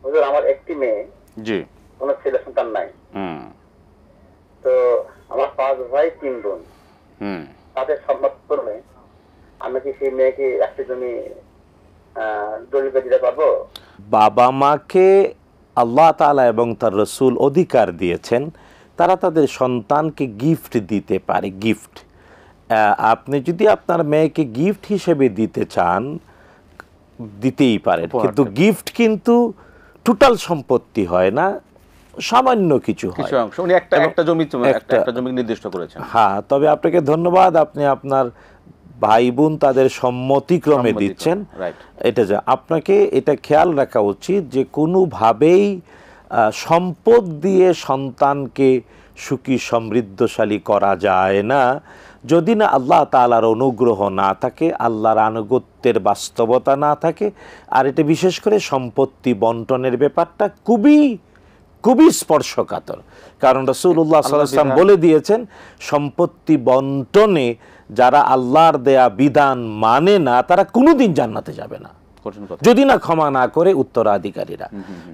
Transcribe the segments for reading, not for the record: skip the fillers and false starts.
হুজুর আমার একটি মেয়ে, জি, কোনো ছেলে সন্তান নাই। হুম তো আমার 5 ভাই 3 বোন, হুম তাদের সম্মতক্রমে আমি কি সেই মেয়েকে একটি জমি দলিল দিতে পারবো? বাবা মাকে আল্লাহ তাআলা এবং তার রসুল অধিকার দিয়েছেন, তারা তাদের সন্তানকে গিফট দিতে পারে। গিফট, আপনি যদি আপনার মেয়েকে গিফট হিসেবে দিতে চান দিতেই পারেন, কিন্তু গিফট কিন্তু টোটাল সম্পত্তি হয় না, সামান্য কিছু হয়। কিছু অংশ উনি একটা জমি নির্দিষ্ট করেছেন। হ্যাঁ, তবে আপনাকে ধন্যবাদ, আপনি আপনার ভাই বোন তাদের সম্মতিক্রমে দিচ্ছেন। এটা যে আপনাকে এটা খেয়াল রাখা উচিত যে কোনোভাবেই সম্পদ দিয়ে সন্তানকে সুখী সমৃদ্ধশালী করা যায় না যদি না আল্লাহ তাআলার অনুগ্রহ না থাকে, আল্লাহর আনুগত্যের বাস্তবতা না থাকে। আর এটা বিশেষ করে সম্পত্তি বন্টনের ব্যাপারটা খুবই খুবই স্পর্শকাতর, কারণ রাসূলুল্লাহ সাল্লাল্লাহু আলাইহি ওয়াসাল্লাম বলে দিয়েছেন সম্পত্তি বন্টনে যারা আল্লাহর দেয়া বিধান মানে না তারা কোনোদিন জান্নাতে যাবে না, যদি না ক্ষমা না করে উত্তরাধিকারীরা।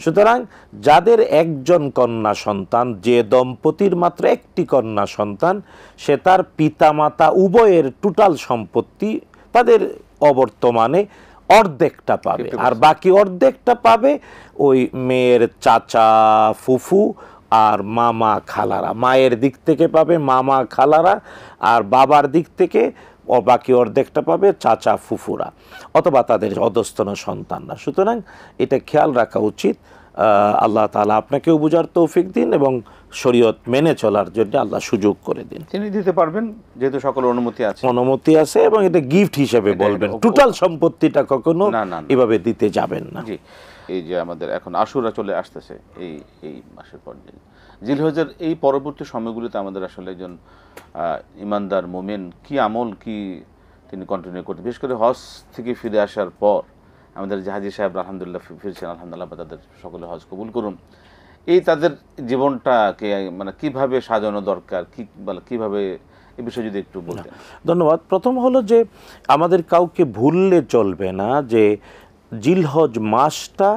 সুতরাং যাদের একজন কন্যা সন্তান, যে দম্পতির মাত্র একটি কন্যা সন্তান, সে তার পিতামাতা উভয়ের টোটাল সম্পত্তি তাদের অবর্তমানে অর্ধেকটা পাবে, আর বাকি অর্ধেকটা পাবে ওই মেয়ের চাচা ফুফু আর মামা খালারা। মায়ের দিক থেকে পাবে মামা খালারা, আর বাবার দিক থেকে বাকি অর্ধেকটা পাবে চাচা ফুফুরা অথবা তাদের অধস্তন সন্তানরা। সুতরাং এটা খেয়াল রাখা উচিত। আল্লাহ তাআলা আপনাকেও বুঝার তৌফিক দিন এবং শরীয়ত মেনে চলার জন্য আল্লাহ সুযোগ করে দিন। তিনি দিতে পারবেন যেহেতু সকল অনুমতি আছে এবং এটা গিফট হিসেবে বলবেন, টোটাল সম্পত্তিটা কখনো এভাবে দিতে যাবেন না। জি, এই যে আমাদের এখন আশুরা চলে আসতেছে এই মাসের পর দিন, জিলহজের এই পরবর্তী সময়গুলিতে আমাদের আসলে একজন ইমানদার মুমিন কি আমল কি তিনি কন্টিনিউ করতে, বিশেষ করে হজ থেকে ফিরে আসার পর আমাদের হাজী সাহেব আলহামদুলিল্লাহ ফিরছেন, আলহামদুলিল্লাহ তাদের সকলে হজ কবুল করুন। এই তাদের জীবনটাকে মানে কিভাবে সাজানো দরকার, কিভাবে এই বিষয়ে যদি একটু বলতেন। ধন্যবাদ। প্রথম হলো যে আমাদের কাউকে ভুললে চলবে না যে জিলহজ মাসটা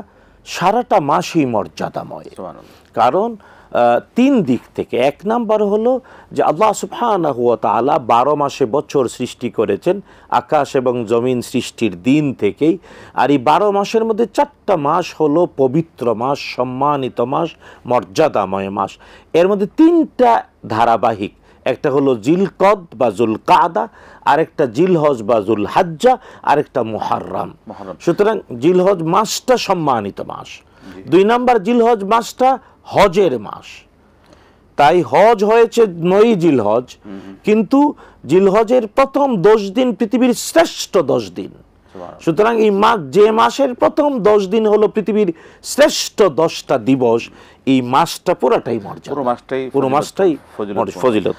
সারাটা মাসই মর্যাদাময়, কারণ 3 দিক থেকে। 1 নাম্বার হলো যে আল্লাহ সুবহানাহু ওয়া তাআলা 12 মাসে বছর সৃষ্টি করেছেন, আকাশ এবং জমিন সৃষ্টির দিন থেকেই। আর এই 12 মাসের মধ্যে 4টা মাস হলো পবিত্র মাস, সম্মানিত মাস, মর্যাদাময় মাস। এর মধ্যে 3টা ধারাবাহিক, একটা হলো জিলকদ বা জুলকাদা, আরেকটা জিলহজ বা জুলহাজ্জা, আরেকটা মুহাররম। সুতরাং জিলহজ মাসটা সম্মানিত মাস। 2 নাম্বার জিলহজ মাসটা হজের মাস, তাই হজ হয়েছে 9 জিলহজ, কিন্তু জিলহজের প্রথম 10 দিন পৃথিবীর শ্রেষ্ঠ 10 দিন। সুতরাং এই মাস, যে মাসের প্রথম 10 দিন হলো পৃথিবীর শ্রেষ্ঠ 10টা দিবস, এই মাসটা পুরাটাই মর্যাদা, পুরো মাসটাই ফজিলত।